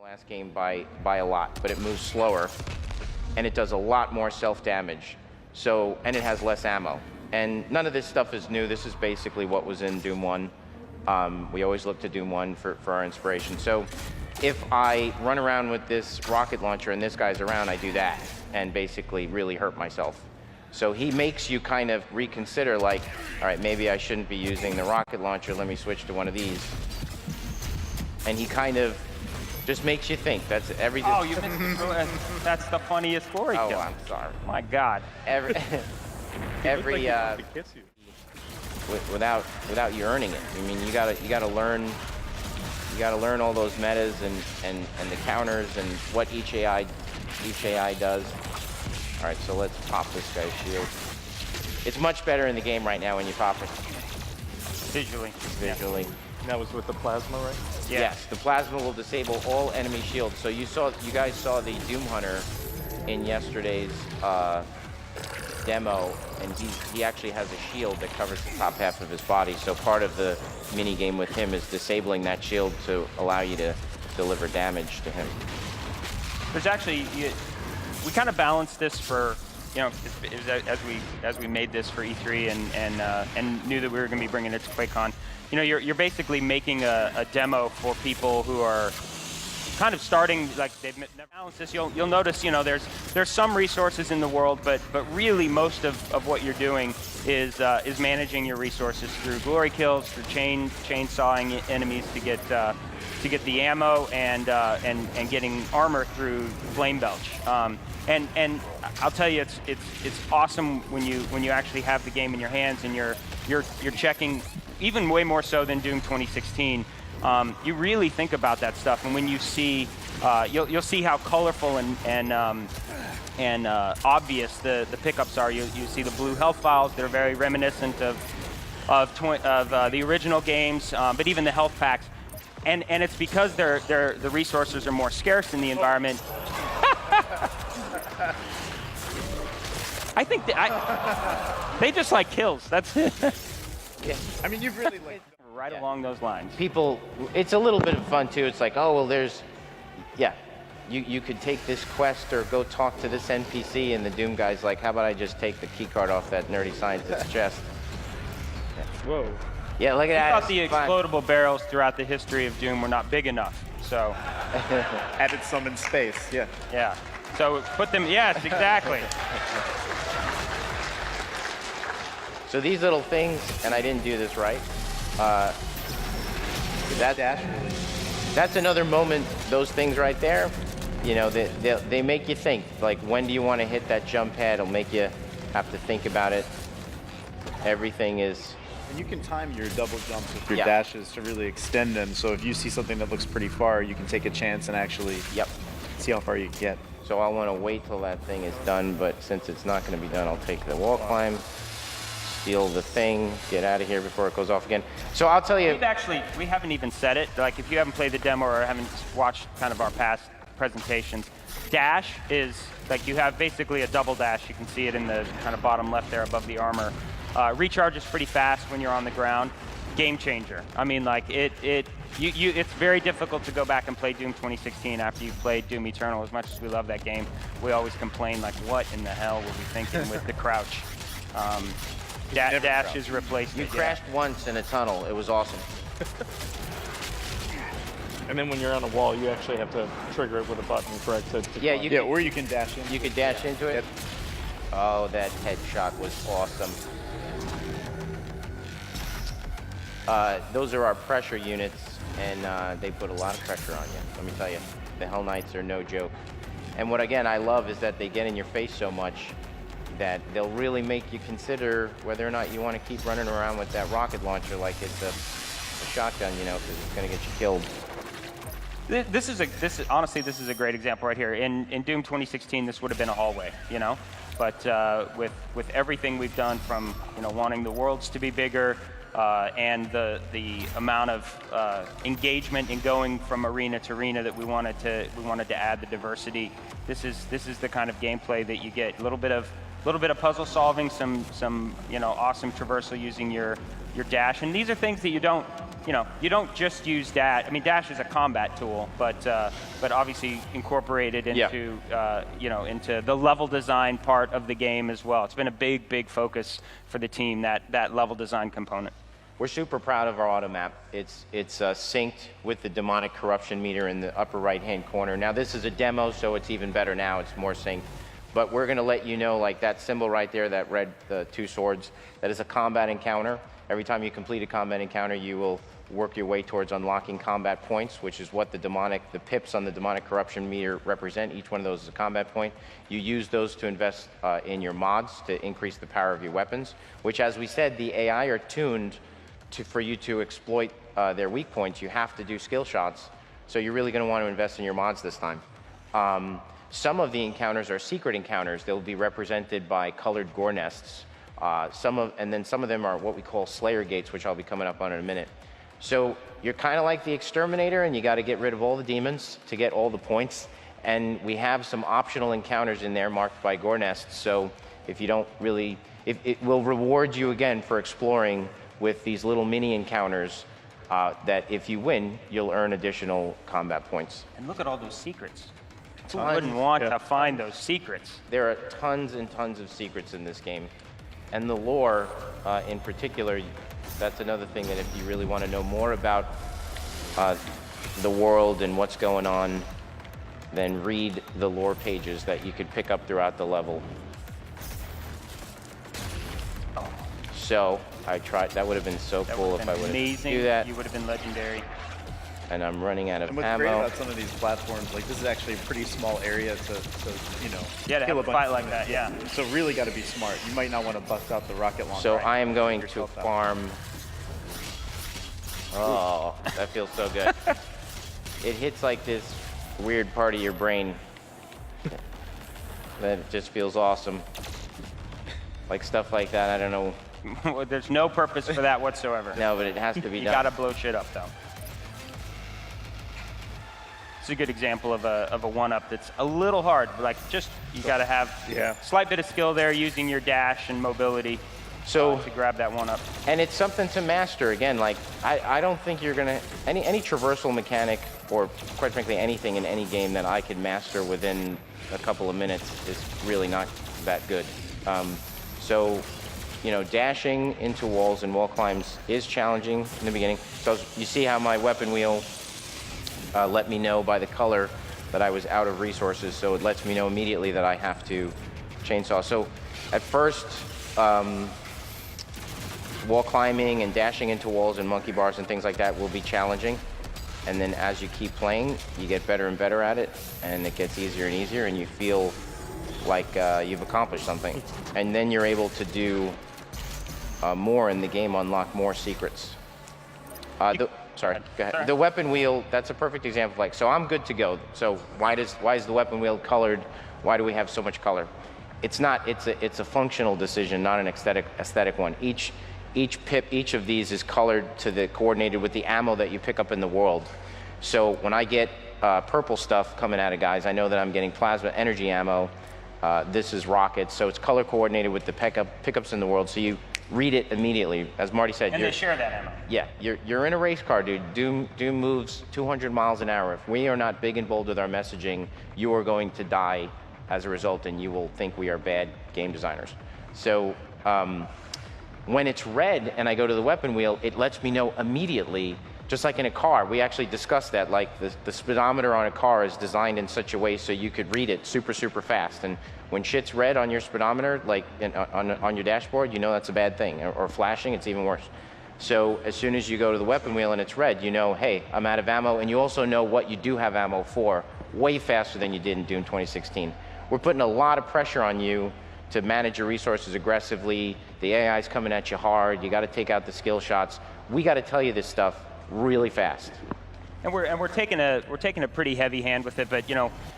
last game by a lot, but it moves slower, and it does a lot more self-damage. So, and it has less ammo. And none of this stuff is new. This is basically what was in Doom 1. We always look to Doom 1 for our inspiration. So if I run around with this rocket launcher and this guy's around, I do that and basically really hurt myself. So he makes you kind of reconsider, like, all right, maybe I shouldn't be using the rocket launcher. Let me switch to one of these. And he kind of just makes you think. That's everything. Oh, you missed that's the funniest glory kill. Oh, I'm sorry. My God. Without you earning it. I mean, you gotta learn all those metas and the counters and what each AI does. All right, so let's pop this guy's shield. It's much better in the game right now when you pop it. Visually. Visually. And that was with the plasma, right? Yeah. Yes, the plasma will disable all enemy shields. So you guys saw the Doom Hunter in yesterday's demo, and he actually has a shield that covers the top half of his body. So part of the mini game with him is disabling that shield to allow you to deliver damage to him. There's actually, we kind of balanced this for, you know, as we made this for E3 and knew that we were going to be bringing it to QuakeCon. You know, you're basically making a demo for people who are kind of starting, like they've never balanced this. You'll notice, you know, there's some resources in the world, but really most of what you're doing is managing your resources through glory kills, through chainsawing enemies to get the ammo and getting armor through flame belch. And I'll tell you, it's awesome when you actually have the game in your hands and you're checking, even way more so than Doom 2016. You really think about that stuff, and when you see, you'll see how colorful and obvious the pickups are. You see the blue health files that are very reminiscent of the original games, but even the health packs, and it's because the resources are more scarce in the environment. I think they just like kills. That's it. Yeah. I mean, you've really like right along those lines. People, it's a little bit of fun too. It's like, oh well, you could take this quest or go talk to this NPC, and the Doom guy's like, how about I just take the key card off that nerdy scientist's chest? Yeah. Whoa. Yeah, look at that. I thought the explodable barrels throughout the history of Doom were not big enough, so Added some in space, yeah. yeah. So put them, yes, exactly. So these little things, and I didn't do this right. That dash. That's another moment. Those things right there, you know, they make you think. Like, when do you want to hit that jump pad? It'll make you have to think about it. Everything is. And you can time your double jumps with your dashes to really extend them. So if you see something that looks pretty far, you can take a chance and actually see how far you can get. So I want to wait till that thing is done, but since it's not going to be done, I'll take the wall climb, steal the thing, get out of here before it goes off again. So I'll tell you. We haven't even said it. Like, if you haven't played the demo or haven't watched kind of our past presentations, dash is, like, you have basically a double dash. You can see it in the kind of bottom left there above the armor. Recharge is pretty fast when you're on the ground. Game changer. I mean, like, it's very difficult to go back and play Doom 2016 after you've played Doom Eternal. As much as we love that game, we always complain, like, what in the hell were we thinking with the crouch? Dash is replaced. You crashed once in a tunnel. It was awesome. And then when you're on a wall, you actually have to trigger it with a button, correct? Or you can dash in. You could dash into it. Oh, that headshot was awesome. Those are our pressure units, and they put a lot of pressure on you. Let me tell you, the Hell Knights are no joke. And what, again, I love is that they get in your face so much that they'll really make you consider whether or not you want to keep running around with that rocket launcher like it's a shotgun, you know, because it's going to get you killed. Honestly, this is a great example right here. In Doom 2016, this would have been a hallway, you know, but with everything we've done, from, you know, wanting the worlds to be bigger, and the amount of engagement in going from arena to arena that we wanted to add the diversity. This is the kind of gameplay that you get. A little bit of puzzle solving, some you know, awesome traversal using your dash, and these are things that you don't you don't just use dash. I mean, dash is a combat tool, but obviously incorporated into into the level design part of the game as well. It's been a big focus for the team, that level design component. We're super proud of our auto map. It's synced with the demonic corruption meter in the upper right-hand corner. Now this is a demo, so it's even better now. It's more synced. But we're going to let you know, like that symbol right there, that red, the two swords, that is a combat encounter. Every time you complete a combat encounter, you will work your way towards unlocking combat points, which is what the pips on the demonic corruption meter represent. Each one of those is a combat point. You use those to invest in your mods to increase the power of your weapons, which, as we said, the AI are tuned for you to exploit their weak points. You have to do skill shots, so you're really going to want to invest in your mods this time. Some of the encounters are secret encounters. They'll be represented by colored gore nests. And then some of them are what we call Slayer gates, which I'll be coming up on in a minute. So you're kind of like the Exterminator, and you got to get rid of all the demons to get all the points. And we have some optional encounters in there marked by gore nests. So if you don't really, it will reward you again for exploring with these little mini encounters that if you win, you'll earn additional combat points. And look at all those secrets. Who wouldn't want to find those secrets? There are tons and tons of secrets in this game. And the lore, in particular, that's another thing that if you really want to know more about the world and what's going on, then read the lore pages that you could pick up throughout the level. So I tried. That would have been so cool if I would have do that. You would have been legendary. And I'm running out of ammo. And what's great about some of these platforms, like this is actually a pretty small area to to kill have a fight like that. Yeah. So really got to be smart. You might not want to bust out the rocket launcher. So I am going to farm. Oh, that feels so good. It hits like this weird part of your brain that just feels awesome. Like stuff like that. I don't know. Well, there's no purpose for that whatsoever. No, but it has to be You done. gotta blow shit up, though. It's a good example of a one-up that's a little hard. Like, just you gotta have a slight bit of skill there using your dash and mobility to grab that one-up. And it's something to master. Again, like I don't think you're gonna any traversal mechanic, or quite frankly anything in any game that I could master within a couple of minutes is really not that good. So, dashing into walls and wall climbs is challenging in the beginning. So you see how my weapon wheel let me know by the color that I was out of resources, so it lets me know immediately that I have to chainsaw. So at first, wall climbing and dashing into walls and monkey bars and things like that will be challenging. And then as you keep playing, you get better and better at it, and it gets easier and easier, and you feel like you've accomplished something. And then you're able to do more in the game, unlock more secrets. Sorry, go ahead. The weapon wheel, that's a perfect example. So I'm good to go. So why is the weapon wheel colored? Why do we have so much color? It's not, it's a functional decision, not an aesthetic one. Each of these is colored coordinated with the ammo that you pick up in the world. So when I get purple stuff coming out of guys, I know that I'm getting plasma energy ammo. This is rockets, so it's color coordinated with the pickups in the world, so you read it immediately. As Marty said, and they share that ammo. Yeah, you're in a race car, dude. Doom moves 200 miles an hour. If we are not big and bold with our messaging, you are going to die as a result, and you will think we are bad game designers. So when it's red and I go to the weapon wheel, it lets me know immediately. Just like in a car, we actually discussed that. Like the speedometer on a car is designed in such a way so you could read it super fast. And when shit's red on your speedometer, like on your dashboard, you know that's a bad thing. Or flashing, it's even worse. So as soon as you go to the weapon wheel and it's red, you know, hey, I'm out of ammo. And you also know what you do have ammo for way faster than you did in Doom 2016. We're putting a lot of pressure on you to manage your resources aggressively. The AI's coming at you hard. You got to take out the skill shots. We got to tell you this stuff really fast. And we're taking a pretty heavy hand with it, but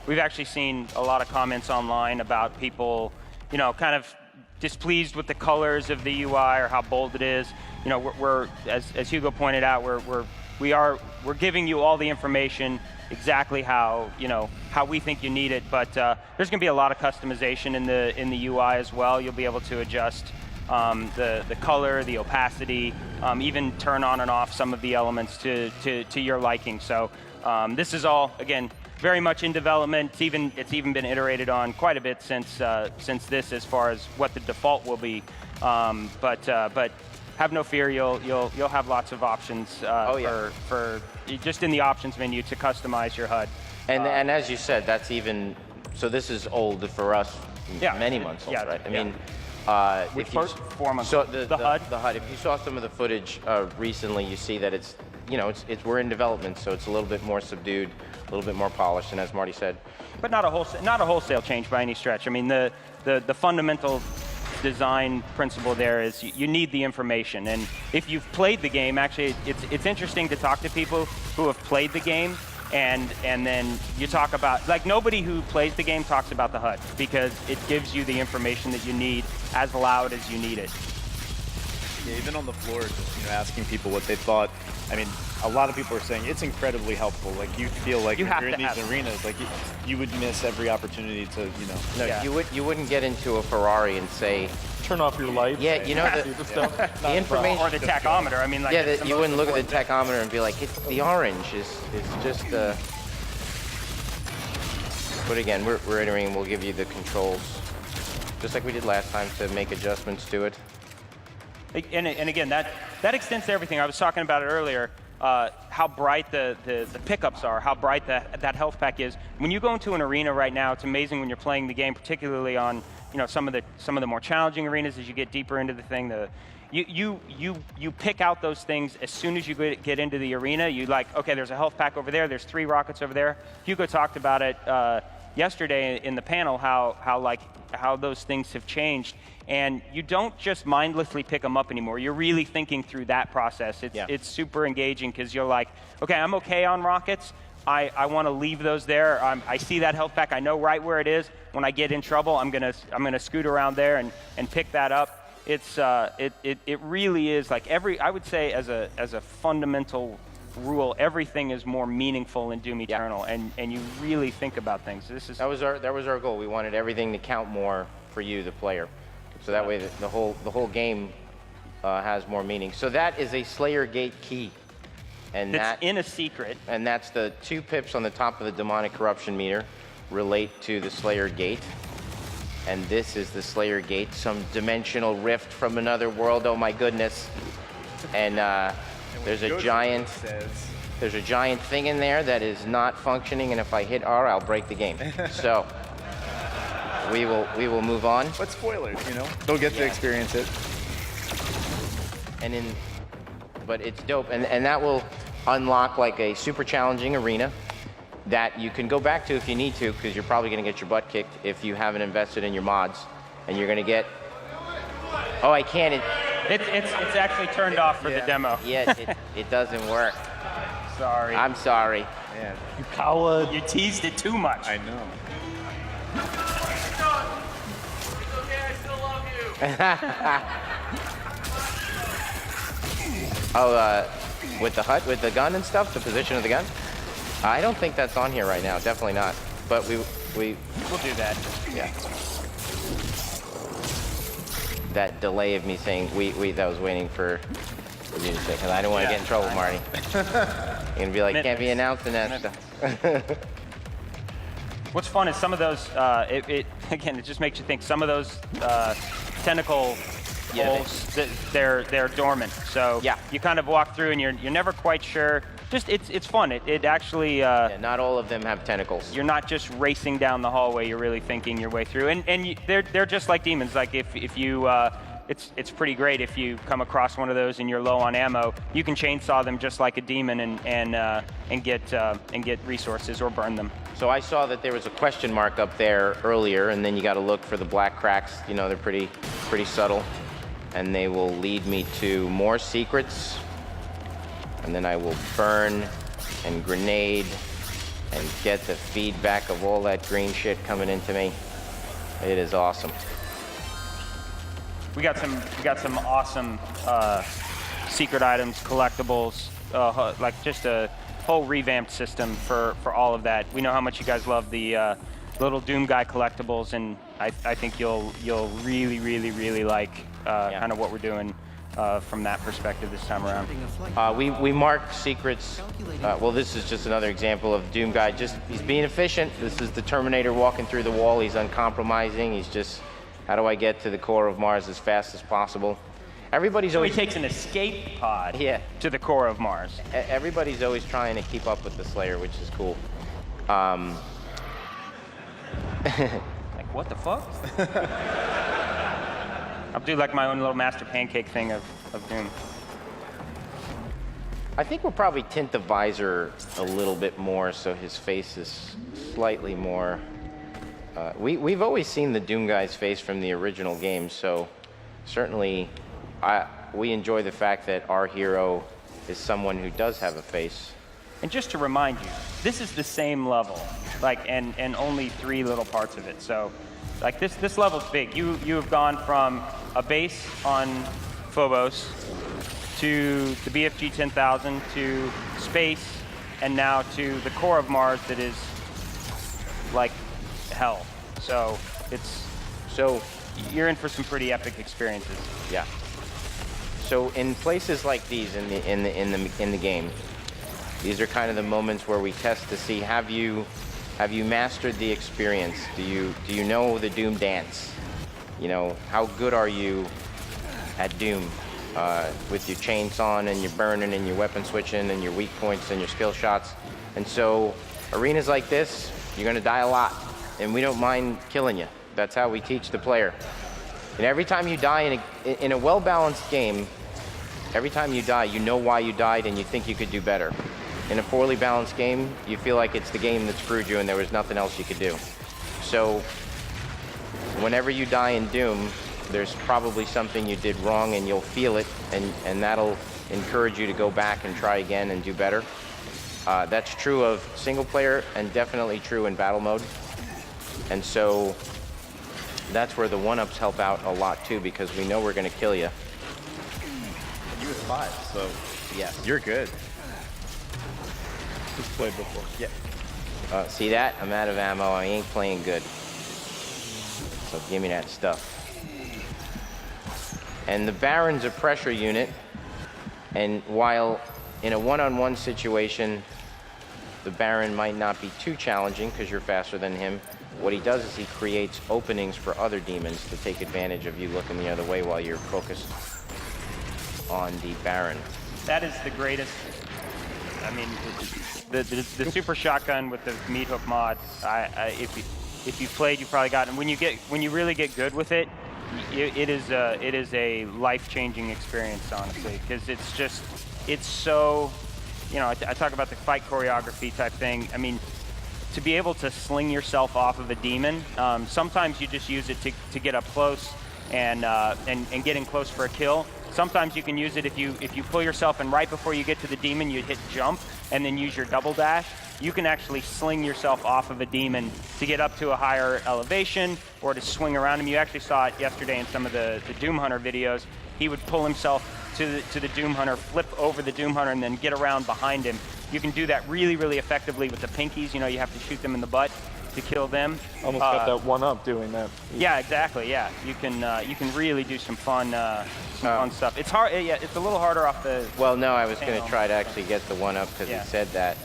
we've actually seen a lot of comments online about people, kind of displeased with the colors of the UI or how bold it is. We're as Hugo pointed out, we're giving you all the information exactly how we think you need it, but there's going to be a lot of customization in the UI as well. You'll be able to adjust the color, the opacity, even turn on and off some of the elements to your liking. So this is all, again, very much in development. It's even been iterated on quite a bit since this, as far as what the default will be. But have no fear, you'll have lots of options for just in the options menu to customize your HUD. And as you said, that's even, so this is old for us, many months old, right? I mean, Which if you, part? 4 months. so The HUD? The HUD. If you saw some of the footage recently, you see that it's, we're in development, so it's a little bit more subdued, a little bit more polished, and as Marty said. But not a wholesale change by any stretch. I mean, the fundamental design principle there is you need the information, and if you've played the game, actually, it's interesting to talk to people who have played the game, and then you talk about, like, nobody who plays the game talks about the HUD, because it gives you the information that you need as loud as you need it. Yeah, even on the floor, just asking people what they thought. I mean, a lot of people are saying it's incredibly helpful. Like, you feel like You if have you're in to these have it. arenas, like you would miss every opportunity to, No, Yeah. you wouldn't get into a Ferrari and say, Turn off your lights. yeah, you know, See the stuff. the information. Or the tachometer. I mean, like, Yeah, it's the you most wouldn't look at the important thing. tachometer and be like, it's the orange is just the. But again, we're entering. We'll give you the controls, just like we did last time, to make adjustments to it. And again, that extends to everything. I was talking about it earlier, how bright the pickups are, how bright that health pack is. When you go into an arena right now, it's amazing when you're playing the game, particularly on some of the more challenging arenas as you get deeper into the thing. You pick out those things as soon as you get into the arena. You like, okay, there's a health pack over there. There's 3 rockets over there. Hugo talked about it yesterday in the panel, how those things have changed. And you don't just mindlessly pick them up anymore. You're really thinking through that process. It's super engaging, because you're like, okay, I'm okay on rockets. I want to leave those there. I see that health pack. I know right where it is. When I get in trouble, I'm gonna scoot around there and pick that up. It really is like I would say as a fundamental rule, everything is more meaningful in Doom Eternal, and you really think about things. That was our goal. We wanted everything to count more for you, the player, so that way the whole game has more meaning. So that is a Slayer Gate key, and It's in a secret. and that's the 2 pips on the top of the demonic corruption meter relate to the Slayer Gate. And this is the Slayer Gate, some dimensional rift from another world. Oh my goodness! And there's a giant thing in there that is not functioning, and if I hit R, I'll break the game. So we will move on. But spoilers, they'll get to experience it. But it's dope, and that will unlock like a super challenging arena that you can go back to if you need to, because you're probably going to get your butt kicked if you haven't invested in your mods, and you're going to get. Oh, I can't. It's actually turned off for the demo. Yeah, it doesn't work. Sorry. I'm sorry. Man, You coward. You teased it too much. I know. With the HUD, with the gun and stuff, the position of the gun. I don't think that's on here right now. Definitely not. But we'll do that. Yeah. That delay of me saying that was waiting for you to say, because I don't want to get in trouble, Marty. You're gonna be like, can't be announcing that stuff. What's fun is some of those. Again, it just makes you think. Some of those tentacle holes, they're dormant. So you kind of walk through and you're never quite sure. Just it's fun. It actually. Not all of them have tentacles. You're not just racing down the hallway. You're really thinking your way through. And they're just like demons. Like if you. It's pretty great if you come across one of those and you're low on ammo. You can chainsaw them just like a demon and get resources or burn them. So I saw that there was a question mark up there earlier, and then you got to look for the black cracks. They're pretty subtle, and they will lead me to more secrets. And then I will burn and grenade and get the feedback of all that green shit coming into me. It is awesome. We got some awesome secret items, collectibles, like just a whole revamped system for all of that. We know how much you guys love the little Doom Guy collectibles, and I think you'll really like kind of what we're doing from that perspective this time around. We mark secrets. Well, this is just another example of Doom Guy. He's being efficient. This is the Terminator walking through the wall. He's uncompromising. He's just, how do I get to the core of Mars as fast as possible? Everybody's So he always takes an escape pod Yeah. to the core of Mars. everybody's always trying to keep up with the Slayer, which is cool. Like, what the fuck? I'll do like my own little master pancake thing of Doom. I think we'll probably tint the visor a little bit more so his face is slightly more. We've always seen the Doom guy's face from the original game, so certainly we enjoy the fact that our hero is someone who does have a face. And just to remind you, this is the same level, like, and only 3 little parts of it. So, like, this level's big. You have gone from a base on Phobos to the BFG 10,000 to space, and now to the core of Mars that is like hell. So you're in for some pretty epic experiences. Yeah. So in places like these in the game, these are kind of the moments where we test to see have you mastered the experience? Do you know the Doom dance? You know, how good are you at Doom with your chainsaw and your burning and your weapon switching and your weak points and your skill shots? And so arenas like this, you're gonna die a lot, and we don't mind killing you. That's how we teach the player. And every time you die in a well-balanced game, every time you die, you know why you died and you think you could do better. In a poorly balanced game, you feel like it's the game that screwed you and there was nothing else you could do. So whenever you die in Doom, there's probably something you did wrong and you'll feel it, and that'll encourage you to go back and try again and do better. That's true of single player and definitely true in battle mode. And so that's where the one-ups help out a lot too, because we know we're gonna kill you. You was 5, so Yes. you're good. Who's played before? Yeah. See that? I'm out of ammo. I ain't playing good. So give me that stuff. And the Baron's a pressure unit. And while in a one-on-one situation, the Baron might not be too challenging because you're faster than him, what he does is he creates openings for other demons to take advantage of you looking the other way while you're focused on the Baron. That is the greatest. I mean, the super shotgun with the meat hook mod. If you played, you probably got it. When you really get good with it, it is a life-changing experience, honestly, because it's so. You know, I talk about the fight choreography type thing. I mean, to be able to sling yourself off of a demon, sometimes you just use it to get up close and get in close for a kill. Sometimes you can use it if you pull yourself and right before you get to the demon, you hit jump and then use your double dash. You can actually sling yourself off of a demon to get up to a higher elevation or to swing around him. You actually saw it yesterday in some of the Doom Hunter videos. He would pull himself to the Doom Hunter, flip over the Doom Hunter, and then get around behind him. You can do that really, really effectively with the pinkies. You know, you have to shoot them in the butt to kill them. Almost got that one up doing that. Yeah, exactly. Yeah, you can really do some fun stuff. It's hard. Yeah, it's a little harder off the. Well, no, I was going to try to actually get the one up because Yeah. he said that.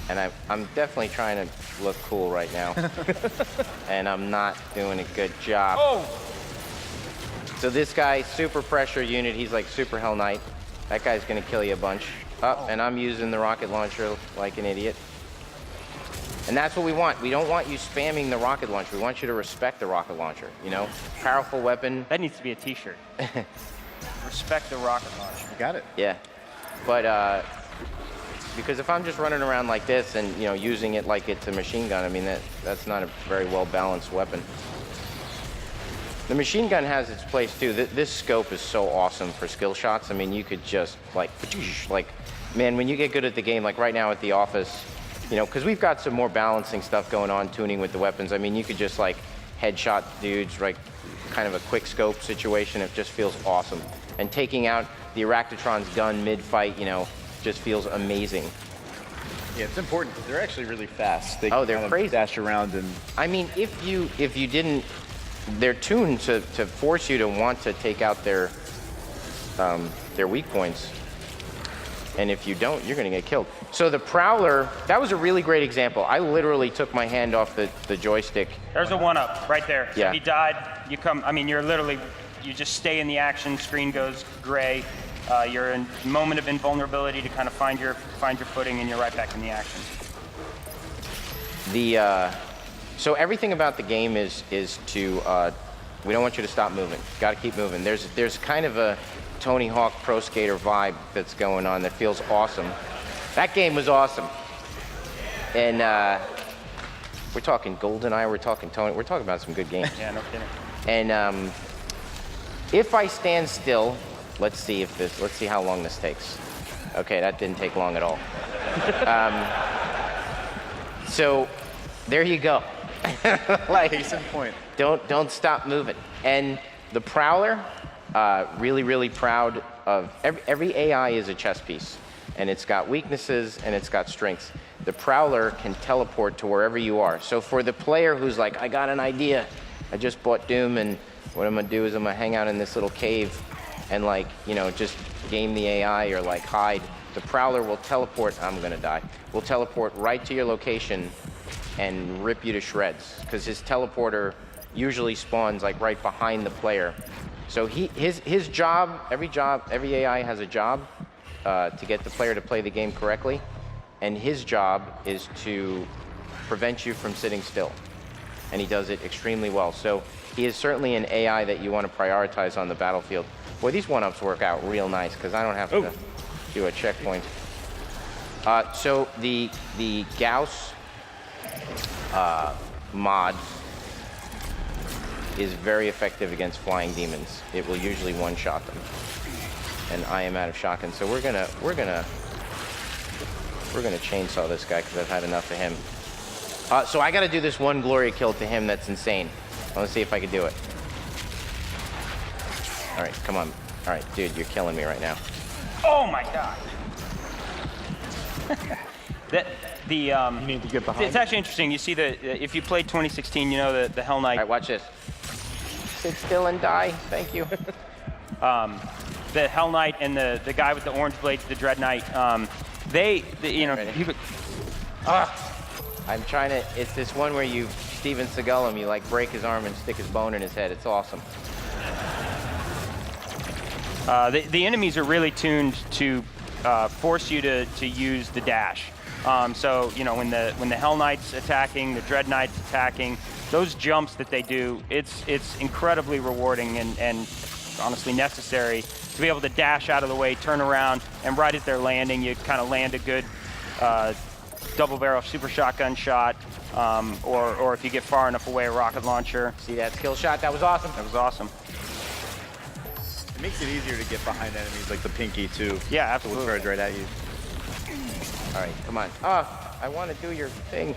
And I'm definitely trying to look cool right now. And I'm not doing a good job. Oh! So this guy, super pressure unit, he's like super Hell Knight. That guy's gonna kill you a bunch. And I'm using the rocket launcher like an idiot. And that's what we want. We don't want you spamming the rocket launcher. We want you to respect the rocket launcher, you know? Powerful weapon. That needs to be a t-shirt. Respect the rocket launcher. You got it. Yeah. But, because if I'm just running around like this and, you know, using it like it's a machine gun, I mean, that's not a very well-balanced weapon. The machine gun has its place too. This scope is so awesome for skill shots. I mean, you could just like, man, when you get good at the game, like right now at the office, you know, because we've got some more balancing stuff going on, tuning with the weapons. I mean, you could just like headshot dudes, like kind of a quick scope situation. It just feels awesome. And taking out the Arachnotron's gun mid-fight, you know, just feels amazing. Yeah, it's important because they're actually really fast. They Oh, they're kind of crazy. dash around and. I mean, if you didn't they're tuned to force you to want to take out their weak points. And if you don't, you're going to get killed. So the Prowler, that was a really great example. I literally took my hand off the joystick. There's a 1-up right there. So Yeah. he died. You come. I mean, you're literally. You just stay in the action. Screen goes gray. You're in a moment of invulnerability to kind of find your footing, and you're right back in the action. So everything about the game is to we don't want you to stop moving. Got to keep moving. There's kind of a Tony Hawk Pro Skater vibe that's going on that feels awesome. That game was awesome. And we're talking GoldenEye, we're talking Tony, we're talking about some good games. Yeah, no kidding. And if I stand still, let's see how long this takes. Okay, that didn't take long at all. So there you go. Like, Case in point. don't stop moving. And the Prowler, really, really proud of every AI is a chess piece, and it's got weaknesses and it's got strengths. The Prowler can teleport to wherever you are. So for the player who's like, I got an idea, I just bought Doom, and what I'm gonna do is I'm gonna hang out in this little cave and, like, you know, just game the AI or like hide. The Prowler will teleport. I'm gonna die. Will teleport right to your location and rip you to shreds, because his teleporter usually spawns like right behind the player. So his job, every AI has a job to get the player to play the game correctly, and his job is to prevent you from sitting still, and he does it extremely well. So he is certainly an AI that you want to prioritize on the battlefield. Boy, these 1-ups work out real nice because I don't have to do a checkpoint. So the Gauss mod is very effective against flying demons. It will usually one-shot them, and I am out of shotgun. So we're gonna chainsaw this guy because I've had enough of him. So I got to do this one Gloria kill to him that's insane. I want to see if I can do it. All right, come on. All right, dude, you're killing me right now. Oh my God. You need to get behind. It's actually interesting. You see if you played 2016, you know the Hell Knight. All right, watch this. Sit still and die. Thank you. The Hell Knight and the guy with the orange blades, the Dread Knight. You know, Ready? you could. I'm trying to. It's this one where you Steven Seagal him. You like break his arm and stick his bone in his head. It's awesome. The enemies are really tuned to force you to use the dash. So you know when the Hell Knight's attacking, the Dread Knight's attacking, those jumps that they do, it's incredibly rewarding and honestly necessary to be able to dash out of the way, turn around, and right as they're landing, you kind of land a good double barrel super shotgun shot, or if you get far enough away, a rocket launcher. See that skill shot? That was awesome. That was awesome. It makes it easier to get behind enemies like the Pinky too. Yeah, So absolutely. we'll charge right at you. All right, come on. I want to do your thing.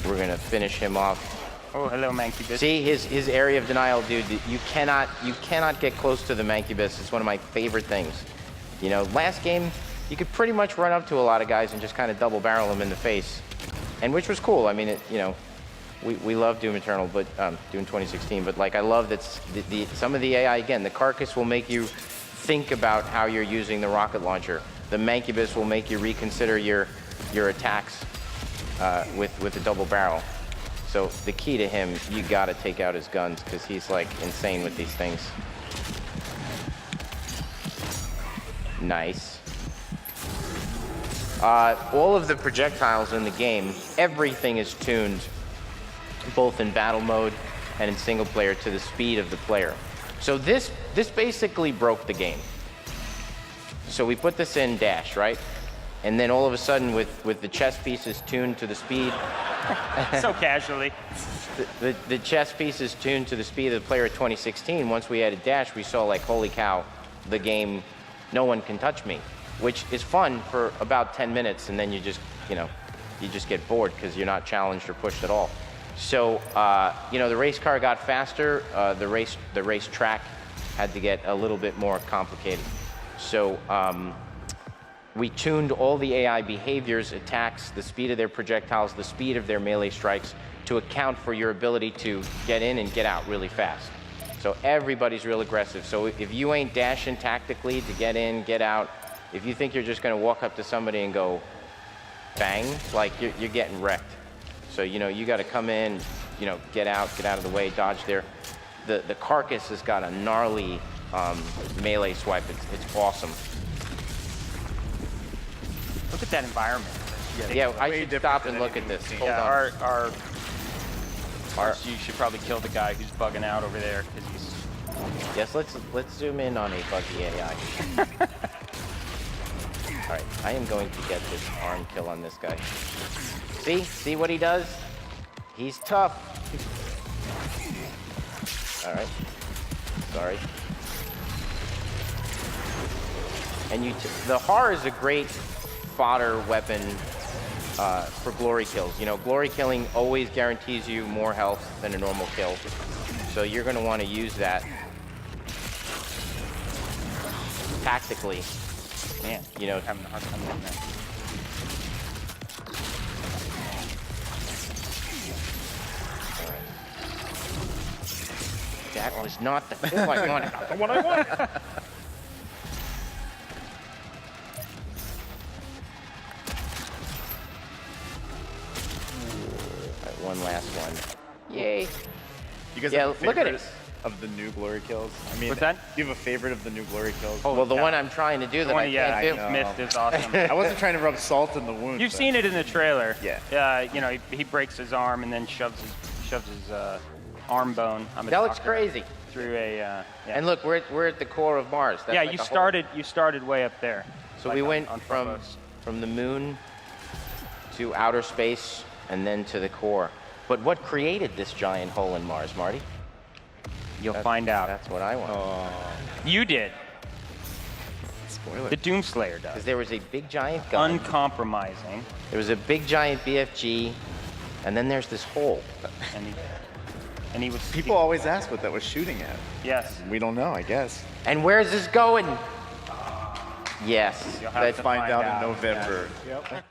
We're gonna finish him off. Oh, hello, Mancubus. See his area of denial, dude. You cannot get close to the Mancubus. It's one of my favorite things. You know, last game you could pretty much run up to a lot of guys and just kind of double barrel them in the face, and which was cool. I mean, you know, we love Doom Eternal, but Doom 2016. But like, I love that some of the AI, again, the Carcass will make you think about how you're using the rocket launcher. The Mancubus will make you reconsider your attacks with a double barrel. So the key to him, you gotta take out his guns because he's like insane with these things. Nice. All of the projectiles in the game, everything is tuned both in battle mode and in single player to the speed of the player. So this basically broke the game. So we put this in dash, right? And then all of a sudden with the chess pieces tuned to the speed, So casually. the chess pieces tuned to the speed of the player at 2016, once we added dash, we saw like, holy cow, the game, no one can touch me, which is fun for about 10 minutes, and then you just get bored because you're not challenged or pushed at all. So, you know, the race car got faster, the race track had to get a little bit more complicated. So, we tuned all the AI behaviors, attacks, the speed of their projectiles, the speed of their melee strikes to account for your ability to get in and get out really fast. So everybody's real aggressive. So if you ain't dashing tactically to get in, get out, if you think you're just going to walk up to somebody and go bang, like you're getting wrecked. So, you know, you got to come in, you know, get out of the way, dodge there. The Carcass has got a gnarly melee swipe. It's awesome. Look at that environment. Yeah, I way should different stop than and look at anything this. we've Hold Yeah, on. you should probably kill the guy who's bugging out over there because he's. Yes, let's zoom in on a buggy AI. All right, I am going to get this arm kill on this guy. See what he does? He's tough. All right, sorry. And the HAR is a great fodder weapon for glory kills. You know, glory killing always guarantees you more health than a normal kill. So you're going to want to use that tactically. Man, You know, having a hard time getting that. that was not the kill I wanted. The one I want. All right, one last one. Yay. You guys Yeah, have a look at favorite it. of the new glory kills? I mean, What's that? Do you have a favorite of the new glory kills? Oh, Well, the yeah. one I'm trying to do The that one, I yeah, can't do. know. Myth is awesome. I wasn't trying to rub salt in the wound. You've but- seen it in the trailer. Yeah. You know, he breaks his arm and then shoves his arm bone. That looks crazy. Through a. Yeah. And look, we're at the core of Mars. That's yeah, like you a hole. started way up there. So like we on- went on from Phobos. the moon to outer space and then to the core. But what created this giant hole in Mars, Marty? You'll find out. That's what I want. You did. Spoiler. The Doomslayer Because does. there was a big giant gun. Uncompromising, There was a big giant BFG, and then there's this hole. and he was. People always ask what that was shooting at. Yes. We don't know, I guess. And where's this going? Yes. You'll have That's to Find out in out. November. Yep.